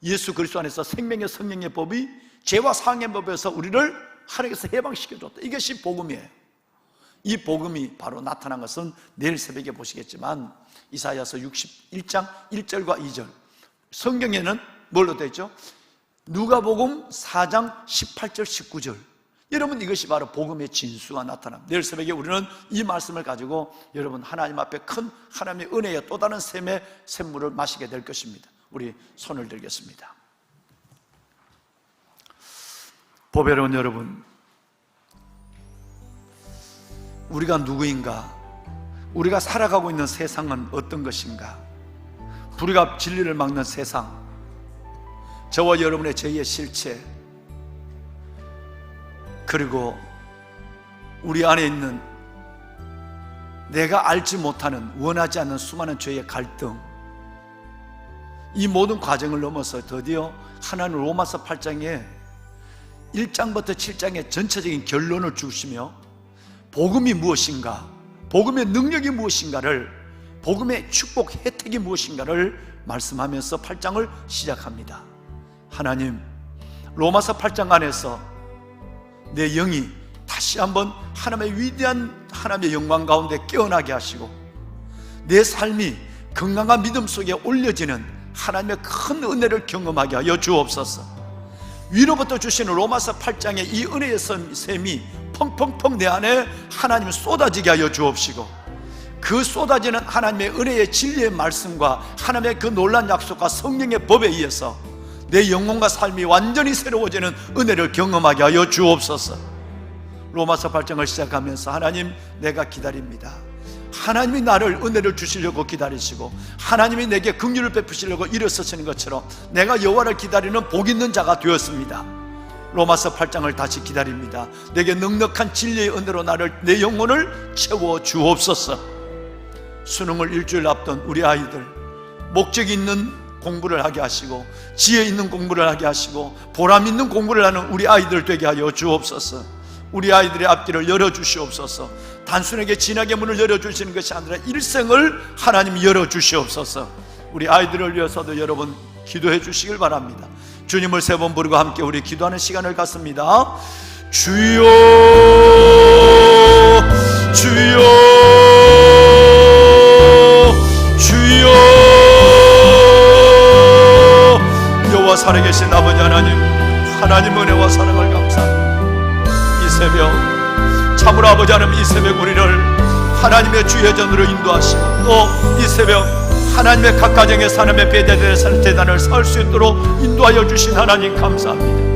예수 그리스도 안에서 생명의 성령의 법이 죄와 사망의 법에서 우리를 하나님께서 해방시켜줬다. 이것이 복음이에요. 이 복음이 바로 나타난 것은 내일 새벽에 보시겠지만 이사야서 61장 1절과 2절, 성경에는 뭘로 되어 있죠? 누가복음 4장 18절 19절. 여러분, 이것이 바로 복음의 진수가 나타납니다. 내일 새벽에 우리는 이 말씀을 가지고 여러분 하나님 앞에 큰 하나님의 은혜의 또 다른 샘의 샘물을 마시게 될 것입니다. 우리 손을 들겠습니다. 보배로운 여러분, 우리가 누구인가? 우리가 살아가고 있는 세상은 어떤 것인가? 불의가 진리를 막는 세상, 저와 여러분의 죄의 실체, 그리고 우리 안에 있는 내가 알지 못하는, 원하지 않는 수많은 죄의 갈등, 이 모든 과정을 넘어서 드디어 하나님 로마서 8장에 1장부터 7장의 전체적인 결론을 주시며 복음이 무엇인가, 복음의 능력이 무엇인가를, 복음의 축복 혜택이 무엇인가를 말씀하면서 8장을 시작합니다. 하나님, 로마서 8장 안에서 내 영이 다시 한번 하나님의 위대한 하나님의 영광 가운데 깨어나게 하시고, 내 삶이 건강한 믿음 속에 올려지는 하나님의 큰 은혜를 경험하게 하여 주옵소서. 위로부터 주시는 로마서 8장의 이 은혜의 샘이 펑펑펑 내 안에 하나님 쏟아지게 하여 주옵시고, 그 쏟아지는 하나님의 은혜의 진리의 말씀과 하나님의 그 놀라운 약속과 성령의 법에 의해서 내 영혼과 삶이 완전히 새로워지는 은혜를 경험하게 하여 주옵소서. 로마서 8장을 시작하면서 하나님, 내가 기다립니다. 하나님이 나를 은혜를 주시려고 기다리시고 하나님이 내게 긍휼을 베푸시려고 일어서시는 것처럼 내가 여호와를 기다리는 복 있는 자가 되었습니다. 로마서 8장을 다시 기다립니다. 내게 넉넉한 진리의 은혜로 내 영혼을 채워 주옵소서. 수능을 일주일 앞둔 우리 아이들, 목적 있는 공부를 하게 하시고 지혜 있는 공부를 하게 하시고 보람 있는 공부를 하는 우리 아이들 되게 하여 주옵소서. 우리 아이들의 앞길을 열어주시옵소서. 단순하게 진학의 문을 열어주시는 것이 아니라 일생을 하나님 열어주시옵소서. 우리 아이들을 위해서도 여러분 기도해 주시길 바랍니다. 주님을 세 번 부르고 함께 우리 기도하는 시간을 갖습니다. 주여 주여 주여. 여호와 살아계신 아버지 하나님 은혜와 사랑을 감사합니다. 이 새벽 참으로 아버지 하나님, 이 새벽 우리를 하나님의 주회전으로 인도하시고 또 이 새벽 하나님의 각 가정의 하나님의 대단을 살 수 있도록 인도하여 주신 하나님 감사합니다.